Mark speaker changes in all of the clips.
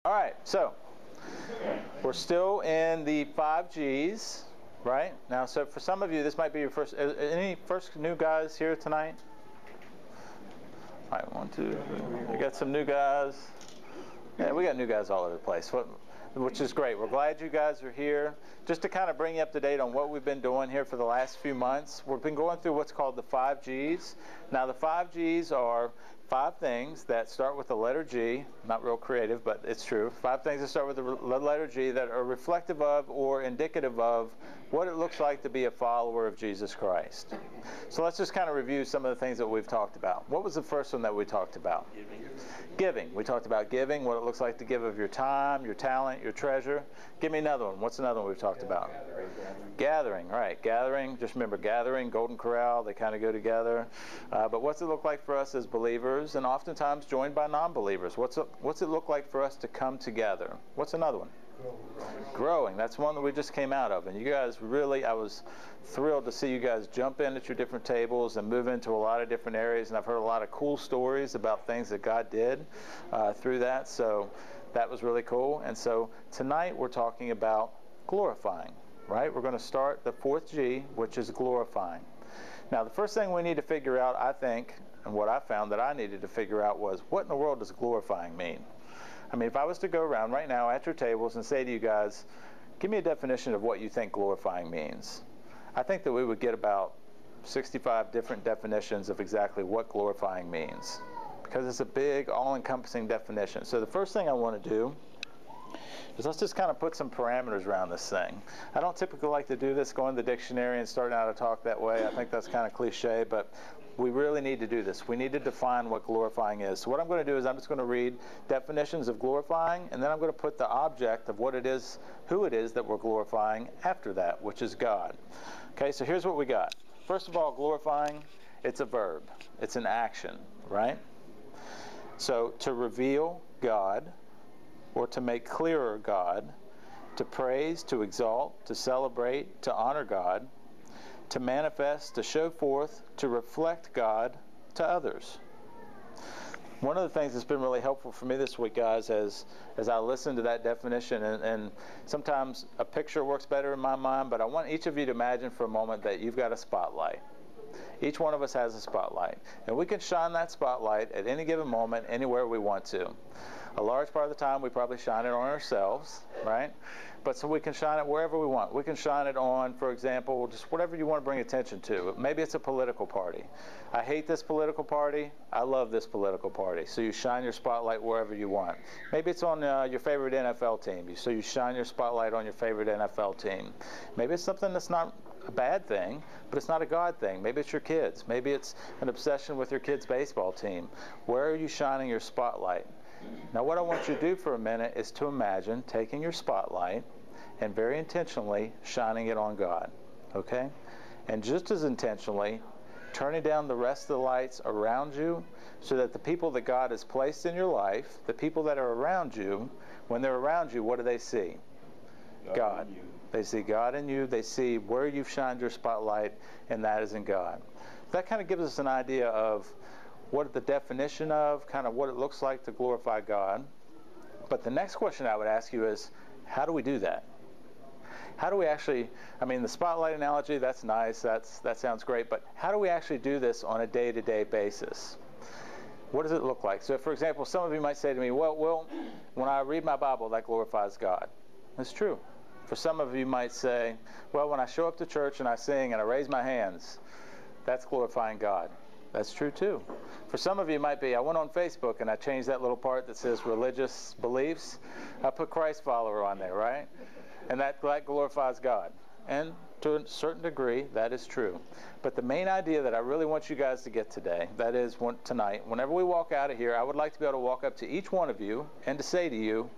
Speaker 1: All right, so we're still in the 5 G's, right? Now, so for some of you, this might be your first. Any first new guys here tonight? All right, 1, 2, 3. We got some new guys. Yeah, we got new guys all over the place, which is great. We're glad you guys are here. Just to kind of bring you up to date on what we've been doing here for the last few months, we've been going through what's called the 5 G's. Now, the 5 G's are 5 things that start with the letter G. Not real creative, but it's true. 5 things that start with the letter G that are reflective of or indicative of what it looks like to be a follower of Jesus Christ. So let's just kind of review some of the things that we've talked about. What was the first one that we talked about? Giving. We talked about giving, what it looks like to give of your time, your talent, your treasure. Give me another one. What's another one we've talked about? Gathering, right. Gathering. Just remember gathering, Golden Corral, they kind of go together. But what's it look like for us as believers and oftentimes joined by non-believers? What's it look like for us to come together? What's another one? Growing. That's one that we just came out of. And you guys really, I was thrilled to see you guys jump in at your different tables and move into a lot of different areas. And I've heard a lot of cool stories about things that God did through that. So that was really cool. And so tonight we're talking about glorifying, right? We're going to start the 4th G, which is glorifying. Now, the first thing we need to figure out, I think, and what I found that I needed to figure out was, what in the world does glorifying mean? I mean, if I was to go around right now at your tables and say to you guys, give me a definition of what you think glorifying means, I think that we would get about 65 different definitions of exactly what glorifying means, because it's a big, all-encompassing definition. So the first thing I want to do is let's just kind of put some parameters around this thing. I don't typically like to do this, go in the dictionary and starting out a talk that way. I think that's kind of cliche, but we really need to do this. We need to define what glorifying is. So what I'm going to do is I'm just going to read definitions of glorifying, and then I'm going to put the object of what it is, who it is that we're glorifying after that, which is God. Okay, so here's what we got. First of all, glorifying, it's a verb. It's an action, right? So to reveal God, or to make clearer God, to praise, to exalt, to celebrate, to honor God, to manifest, to show forth, to reflect God to others. One of the things that's been really helpful for me this week, guys, as I listen to that definition, and sometimes a picture works better in my mind, but I want each of you to imagine for a moment that you've got a spotlight. Each one of us has a spotlight, and we can shine that spotlight at any given moment, anywhere we want to. A large part of the time, we probably shine it on ourselves, right? But so we can shine it wherever we want. We can shine it on, for example, just whatever you want to bring attention to. Maybe it's a political party. I hate this political party. I love this political party. So you shine your spotlight wherever you want. Maybe it's on your favorite NFL team. So you shine your spotlight on your favorite NFL team. Maybe it's something that's not a bad thing, but it's not a God thing. Maybe it's your kids. Maybe it's an obsession with your kids' baseball team. Where are you shining your spotlight? Now, what I want you to do for a minute is to imagine taking your spotlight and very intentionally shining it on God, okay? And just as intentionally, turning down the rest of the lights around you so that the people that God has placed in your life, the people that are around you, when they're around you, what do they see? God. They see God in you. They see where you've shined your spotlight, and that is in God. That kind of gives us an idea of what the definition of, kind of what it looks like to glorify God. But the next question I would ask you is, how do we do that? How do we actually, I mean, the spotlight analogy, that's nice, that sounds great, but how do we actually do this on a day-to-day basis? What does it look like? So, for example, some of you might say to me, well, when I read my Bible, that glorifies God. That's true. For some of you might say, well, when I show up to church and I sing and I raise my hands, that's glorifying God. That's true too. For some of you, it might be, I went on Facebook and I changed that little part that says religious beliefs. I put Christ follower on there, right? And that glorifies God. And to a certain degree, that is true. But the main idea that I really want you guys to get today, that is tonight, whenever we walk out of here, I would like to be able to walk up to each one of you and to say to you,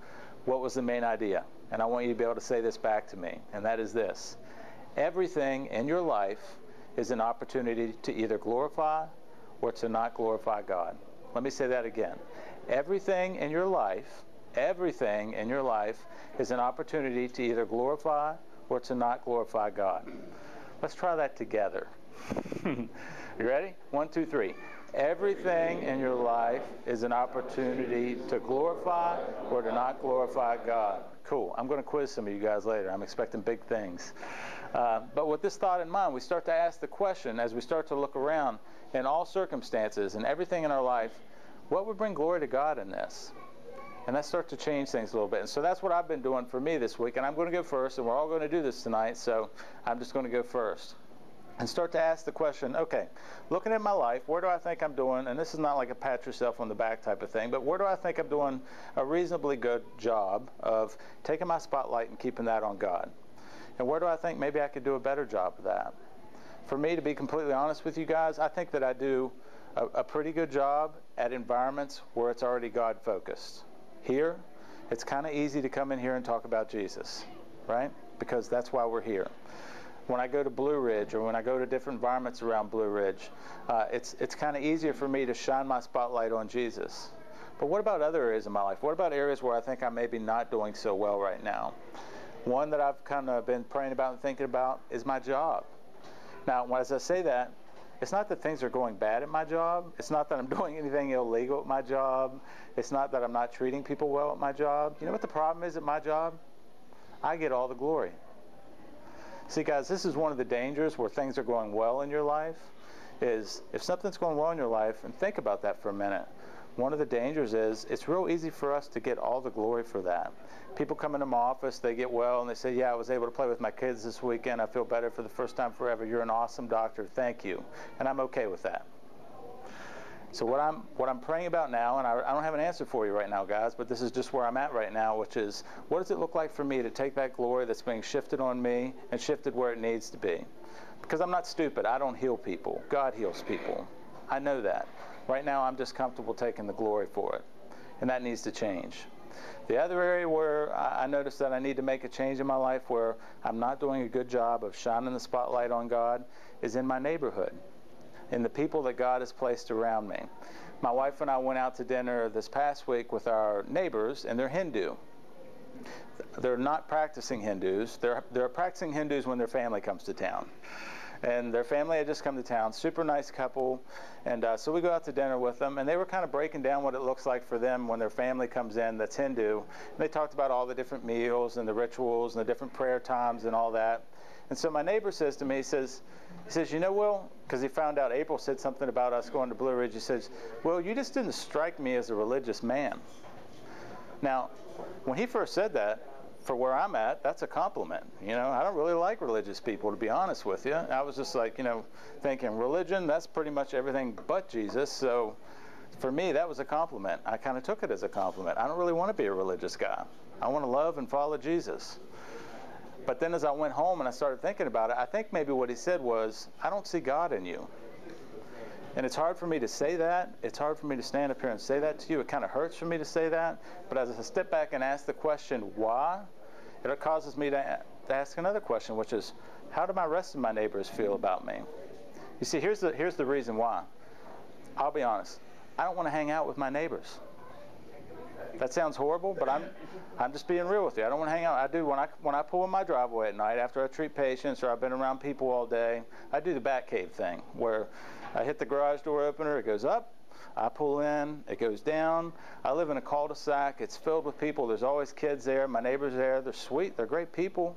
Speaker 1: what was the main idea? And I want you to be able to say this back to me, and that is this. Everything in your life is an opportunity to either glorify or to not glorify God. Let me say that again. Everything in your life is an opportunity to either glorify or to not glorify God. Let's try that together. You ready? 1, 2, 3. Everything in your life is an opportunity to glorify or to not glorify God. Cool. I'm going to quiz some of you guys later. I'm expecting big things. But with this thought in mind, we start to ask the question as we start to look around in all circumstances and everything in our life, what would bring glory to God in this? And that starts to change things a little bit. And so that's what I've been doing for me this week. And I'm going to go first, and we're all going to do this tonight, so I'm just going to go first. And start to ask the question, okay, looking at my life, where do I think I'm doing, and this is not like a pat yourself on the back type of thing, but where do I think I'm doing a reasonably good job of taking my spotlight and keeping that on God? And where do I think maybe I could do a better job of that? For me, to be completely honest with you guys, I think that I do a pretty good job at environments where it's already God-focused. Here, it's kind of easy to come in here and talk about Jesus, right? Because that's why we're here. When I go to Blue Ridge or when I go to different environments around Blue Ridge, it's kind of easier for me to shine my spotlight on Jesus. But what about other areas of my life? What about areas where I think I'm maybe not doing so well right now? One that I've kind of been praying about and thinking about is my job. Now, as I say that, it's not that things are going bad at my job. It's not that I'm doing anything illegal at my job. It's not that I'm not treating people well at my job. You know what the problem is at my job? I get all the glory. See, guys, this is one of the dangers where things are going well in your life, is if something's going well in your life, and think about that for a minute, one of the dangers is it's real easy for us to get all the glory for that. People come into my office, they get well, and they say, yeah, I was able to play with my kids this weekend. I feel better for the first time forever. You're an awesome doctor. Thank you. And I'm okay with that. So what I'm praying about now, and I don't have an answer for you right now, guys, but this is just where I'm at right now, which is, what does it look like for me to take that glory that's being shifted on me and shifted where it needs to be? Because I'm not stupid. I don't heal people. God heals people. I know that. Right now, I'm just comfortable taking the glory for it, and that needs to change. The other area where I noticed that I need to make a change in my life, where I'm not doing a good job of shining the spotlight on God, is in my neighborhood, in the people that God has placed around me. My wife and I went out to dinner this past week with our neighbors, and they're Hindu. They're not practicing Hindus. They're practicing Hindus when their family comes to town. And their family had just come to town, super nice couple, and so we go out to dinner with them, and they were kind of breaking down what it looks like for them when their family comes in that's Hindu. And they talked about all the different meals and the rituals and the different prayer times and all that. And so my neighbor says to me, he says, you know, Will, because he found out April said something about us going to Blue Ridge, he says, Will, you just didn't strike me as a religious man. Now, when he first said that, for where I'm at, that's a compliment. You know, I don't really like religious people, to be honest with you. I was just like, you know, thinking religion, that's pretty much everything but Jesus. So for me, that was a compliment. I kind of took it as a compliment. I don't really want to be a religious guy. I want to love and follow Jesus. But then as I went home and I started thinking about it, I think maybe what he said was, I don't see God in you. And it's hard for me to say that. It's hard for me to stand up here and say that to you. It kind of hurts for me to say that. But as I step back and ask the question, why? It causes me to ask another question, which is, how do my rest of my neighbors feel about me? You see, here's the reason why. I'll be honest. I don't want to hang out with my neighbors. That sounds horrible, but I'm just being real with you. I don't want to hang out. I do when I pull in my driveway at night after I treat patients or I've been around people all day. I do the Batcave thing where I hit the garage door opener, it goes up, I pull in, it goes down. I live in a cul-de-sac. It's filled with people. There's always kids there. My neighbors there. They're sweet. They're great people.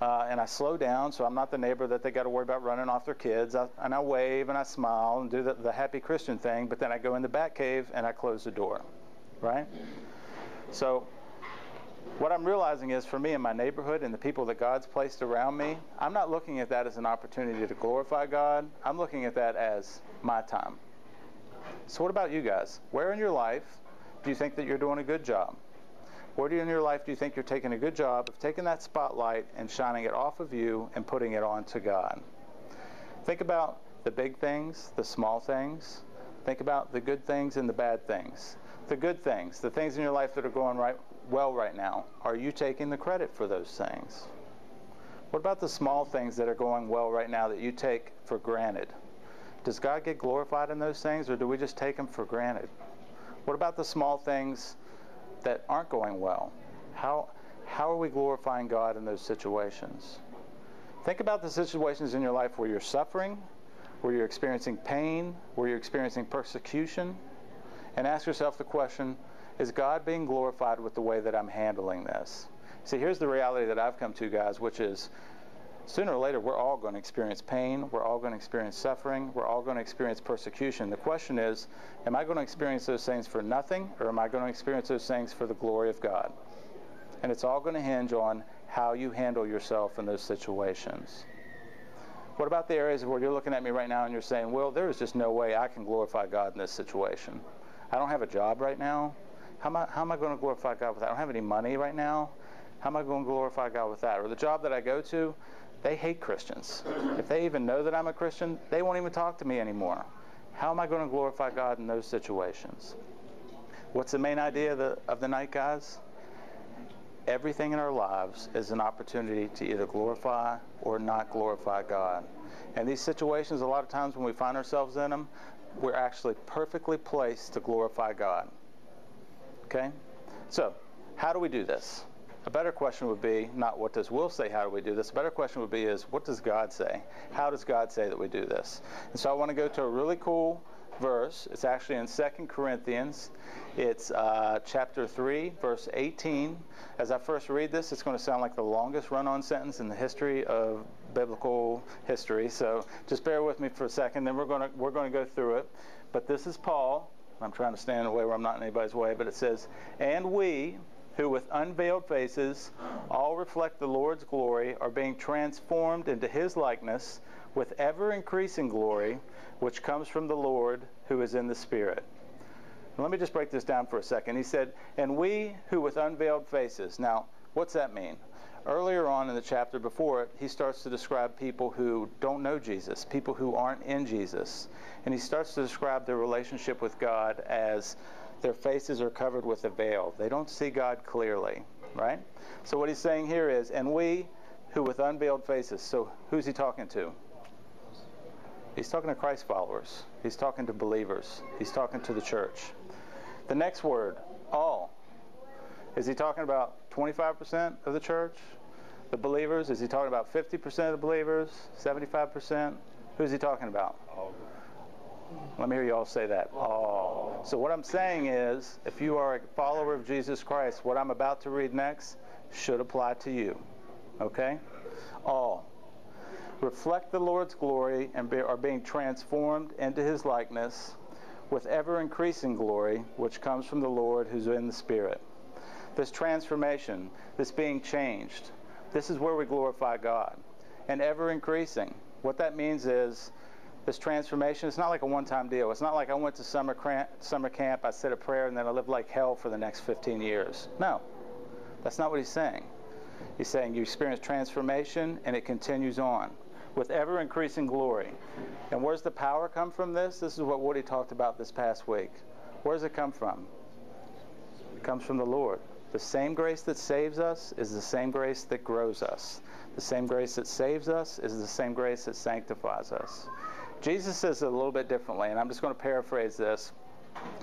Speaker 1: And I slow down, so I'm not the neighbor that they got to worry about running off their kids. And I wave and I smile and do the happy Christian thing, but then I go in the Batcave and I close the door, right? So what I'm realizing is, for me in my neighborhood and the people that God's placed around me, I'm not looking at that as an opportunity to glorify God. I'm looking at that as my time. So what about you guys? Where in your life do you think that you're doing a good job? Where in your life do you think you're taking a good job of taking that spotlight and shining it off of you and putting it onto God? Think about the big things, the small things. Think about the good things and the bad things. The good things, the things in your life that are going well right now, are you taking the credit for those things? What about the small things that are going well right now that you take for granted? Does God get glorified in those things, or do we just take them for granted? What about the small things that aren't going well? How are we glorifying God in those situations? Think about the situations in your life where you're suffering, where you're experiencing pain, where you're experiencing persecution, and ask yourself the question, is God being glorified with the way that I'm handling this? See, here's the reality that I've come to, guys, which is sooner or later we're all going to experience pain, we're all going to experience suffering, we're all going to experience persecution. The question is, am I going to experience those things for nothing, or am I going to experience those things for the glory of God? And it's all going to hinge on how you handle yourself in those situations. What about the areas where you're looking at me right now and you're saying, well, there is just no way I can glorify God in this situation. I don't have a job right now. How am I going to glorify God with that? I don't have any money right now. How am I going to glorify God with that? Or the job that I go to, they hate Christians. If they even know that I'm a Christian, they won't even talk to me anymore. How am I going to glorify God in those situations? What's the main idea of the night, guys? Everything in our lives is an opportunity to either glorify or not glorify God. And these situations, a lot of times when we find ourselves in them, we're actually perfectly placed to glorify God. Okay? So, how do we do this? A better question would be, not what does Will say, how do we do this? A better question would be is, what does God say? How does God say that we do this? And so I want to go to a really cool verse. It's actually in 2 Corinthians. It's chapter 3, verse 18. As I first read this, it's going to sound like the longest run-on sentence in the history of biblical history. So just bear with me for a second, then we're going to go through it. But this is Paul. I'm trying to stand in a way where I'm not in anybody's way, but it says, "And we, who with unveiled faces all reflect the Lord's glory, are being transformed into his likeness with ever-increasing glory, which comes from the Lord who is in the Spirit." Now, let me just break this down for a second. He said, "And we who with unveiled faces." Now, what's that mean? Earlier on in the chapter before it, he starts to describe people who don't know Jesus, people who aren't in Jesus. And he starts to describe their relationship with God as their faces are covered with a veil. They don't see God clearly, right? So what he's saying here is, "And we who with unveiled faces." So who's he talking to? He's talking to Christ followers. He's talking to believers. He's talking to the church. The next word, all. Is he talking about 25% of the church, the believers? Is he talking about 50% of the believers, 75%? Who's he talking about? All. Let me hear you all say that. All. So what I'm saying is, if you are a follower of Jesus Christ, what I'm about to read next should apply to you. Okay? All. Reflect the Lord's glory and are being transformed into his likeness with ever-increasing glory, which comes from the Lord who's in the Spirit. This transformation, this being changed, this is where we glorify God. And ever-increasing. What that means is, this transformation, it's not like a one-time deal. It's not like I went to summer camp, I said a prayer, and then I lived like hell for the next 15 years. No, that's not what he's saying. He's saying you experience transformation, and it continues on with ever-increasing glory. And where's the power come from this? This is what Woody talked about this past week. Where does it come from? It comes from the Lord. The same grace that saves us is the same grace that grows us. The same grace that saves us is the same grace that sanctifies us. Jesus says it a little bit differently, and I'm just going to paraphrase this.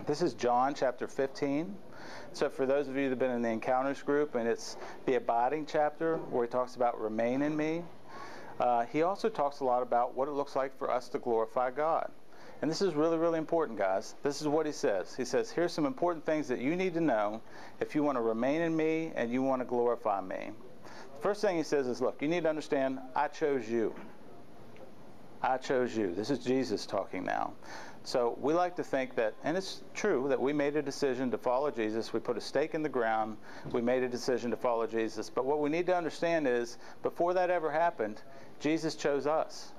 Speaker 1: This is John chapter 15. So for those of you that have been in the Encounters group, and it's the abiding chapter where he talks about remain in me. He also talks a lot about what it looks like for us to glorify God. And this is really, really important, guys. This is what he says. He says, here's some important things that you need to know if you want to remain in me and you want to glorify me. The first thing he says is, look, you need to understand, I chose you. I chose you. This is Jesus talking now. So we like to think that, and it's true, that we made a decision to follow Jesus. We put a stake in the ground. We made a decision to follow Jesus. But what we need to understand is, before that ever happened, Jesus chose us.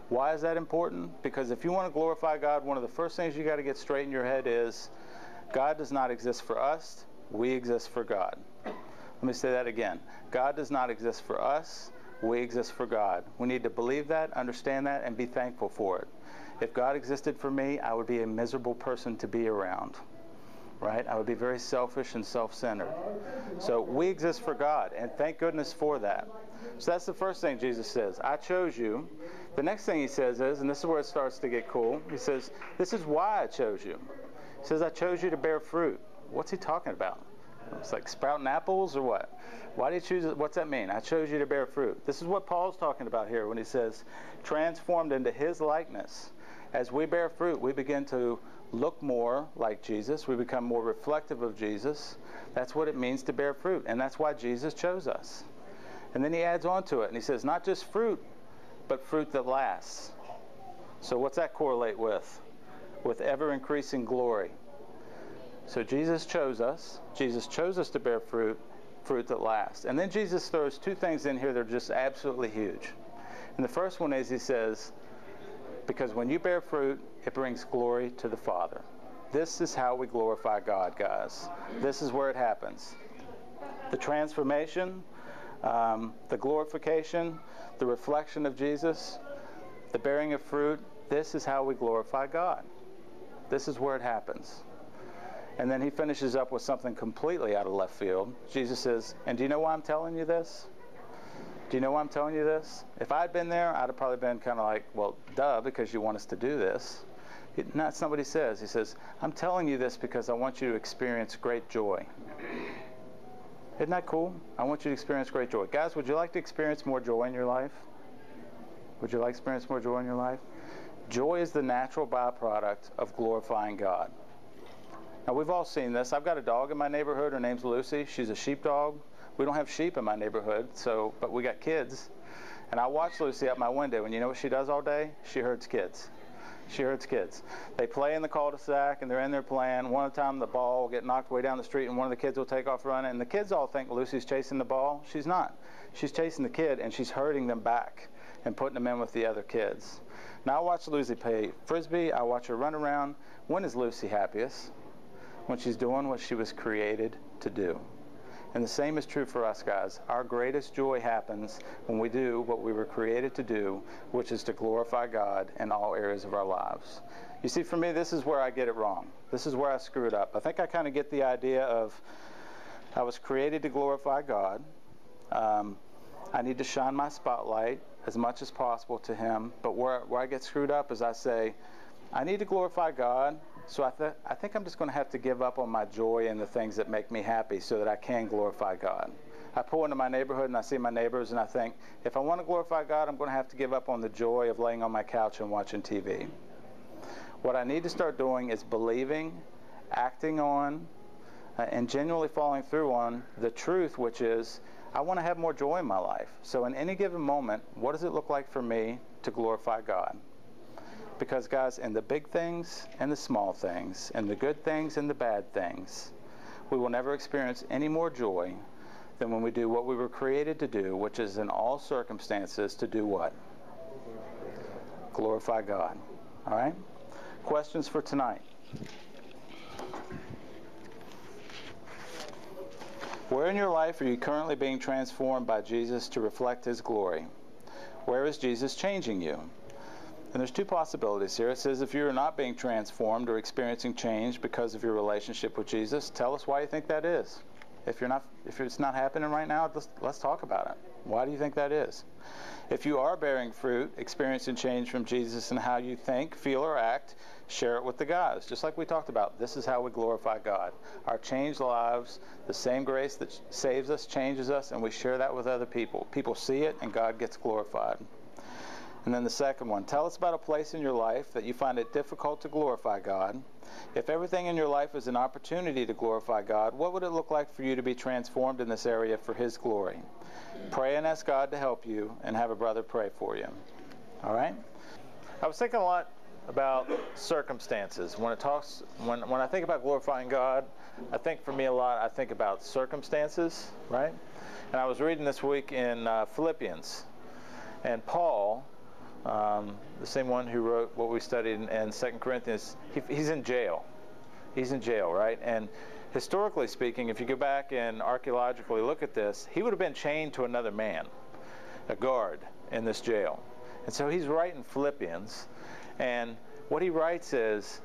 Speaker 1: Why is that important? Because if you want to glorify God, one of the first things you got to get straight in your head is, God does not exist for us. We exist for God. Let me say that again. God does not exist for us. We exist for God. We need to believe that, understand that, and be thankful for it. If God existed for me, I would be a miserable person to be around, right? I would be very selfish and self-centered. So we exist for God, and thank goodness for that. So that's the first thing Jesus says. I chose you. The next thing he says is, and this is where it starts to get cool, he says, this is why I chose you. He says, I chose you to bear fruit. What's he talking about? It's like sprouting apples or what? Why did you choose it? What's that mean? I chose you to bear fruit. This is what Paul's talking about here when he says, transformed into his likeness. As we bear fruit, we begin to look more like Jesus. We become more reflective of Jesus. That's what it means to bear fruit, and that's why Jesus chose us. And then he adds on to it, and he says, not just fruit, but fruit that lasts. So what's that correlate with? With ever-increasing glory. So Jesus chose us. Jesus chose us to bear fruit, fruit that lasts. And then Jesus throws two things in here that are just absolutely huge. And the first one is, he says, because when you bear fruit, it brings glory to the Father. This is how we glorify God, guys. This is where it happens. The transformation, the glorification, the reflection of Jesus, the bearing of fruit, this is how we glorify God. This is where it happens. And then he finishes up with something completely out of left field. Jesus says, and do you know why I'm telling you this? Do you know why I'm telling you this? If I'd been there, I'd have probably been kind of like, well, duh, because you want us to do this. That's not what he says. He says, I'm telling you this because I want you to experience great joy. Isn't that cool? I want you to experience great joy. Guys, would you like to experience more joy in your life? Would you like to experience more joy in your life? Joy is the natural byproduct of glorifying God. Now, we've all seen this. I've got a dog in my neighborhood. Her name's Lucy. She's a sheepdog. We don't have sheep in my neighborhood, but we got kids. And I watch Lucy out my window, and you know what she does all day? She herds kids. She herds kids. They play in the cul-de-sac, and they're in there playing. One at a time, the ball will get knocked way down the street, and one of the kids will take off running. And the kids all think Lucy's chasing the ball. She's not. She's chasing the kid, and she's herding them back and putting them in with the other kids. Now, I watch Lucy play Frisbee. I watch her run around. When is Lucy happiest? When she's doing what she was created to do. And the same is true for us, guys. Our greatest joy happens when we do what we were created to do, which is to glorify God in all areas of our lives. You see, for me, this is where I get it wrong. This is where I screwed up. I think I kind of get the idea of I was created to glorify God. I need to shine my spotlight as much as possible to Him. But where I get screwed up is I say, I need to glorify God, so I think I'm just going to have to give up on my joy and the things that make me happy so that I can glorify God. I pull into my neighborhood and I see my neighbors and I think, if I want to glorify God, I'm going to have to give up on the joy of laying on my couch and watching TV. What I need to start doing is believing, acting on, and genuinely following through on the truth, which is, I want to have more joy in my life. So in any given moment, what does it look like for me to glorify God? Because, guys, in the big things and the small things, in the good things and the bad things, we will never experience any more joy than when we do what we were created to do, which is in all circumstances to do what? Glorify God. All right? Questions for tonight? Where in your life are you currently being transformed by Jesus to reflect His glory? Where is Jesus changing you? And there's two possibilities here. It says if you're not being transformed or experiencing change because of your relationship with Jesus, tell us why you think that is. If it's not happening right now, let's talk about it. Why do you think that is? If you are bearing fruit, experiencing change from Jesus in how you think, feel, or act, share it with the guys. Just like we talked about, this is how we glorify God. Our changed lives, the same grace that saves us, changes us, and we share that with other people. People see it, and God gets glorified. And then the second one, tell us about a place in your life that you find it difficult to glorify God. If everything in your life is an opportunity to glorify God, what would it look like for you to be transformed in this area for His glory? Pray and ask God to help you, and have a brother pray for you. All right? I was thinking a lot about circumstances. When I think about glorifying God, I think for me a lot, I think about circumstances, right? And I was reading this week in Philippians, and Paul, the same one who wrote what we studied in 2 Corinthians, he's in jail. He's in jail, right? And historically speaking, if you go back and archaeologically look at this, he would have been chained to another man, a guard, in this jail. And so he's writing Philippians, and what he writes is,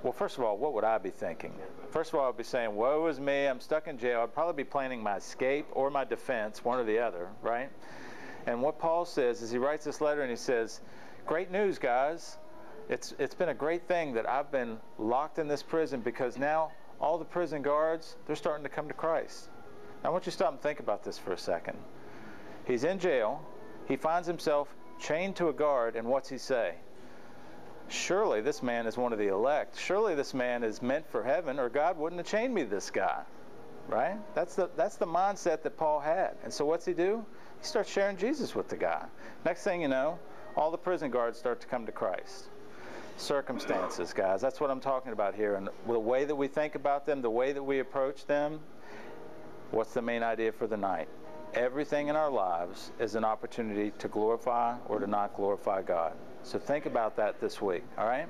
Speaker 1: well, first of all, what would I be thinking? First of all, I'd be saying, woe is me, I'm stuck in jail. I'd probably be planning my escape or my defense, one or the other, right? And what Paul says is he writes this letter and he says, great news, guys. It's been a great thing that I've been locked in this prison, because now all the prison guards, they're starting to come to Christ. Now I want you to stop and think about this for a second. He's in jail. He finds himself chained to a guard, and what's he say? surely this man is one of the elect. Surely this man is meant for heaven, or God wouldn't have chained me to this guy. Right? That's the mindset that Paul had. And so what's he do? He starts sharing Jesus with the guy. Next thing you know, all the prison guards start to come to Christ. Circumstances, guys. That's what I'm talking about here. And the way that we think about them, the way that we approach them, what's the main idea for the night? Everything in our lives is an opportunity to glorify or to not glorify God. So think about that this week, all right?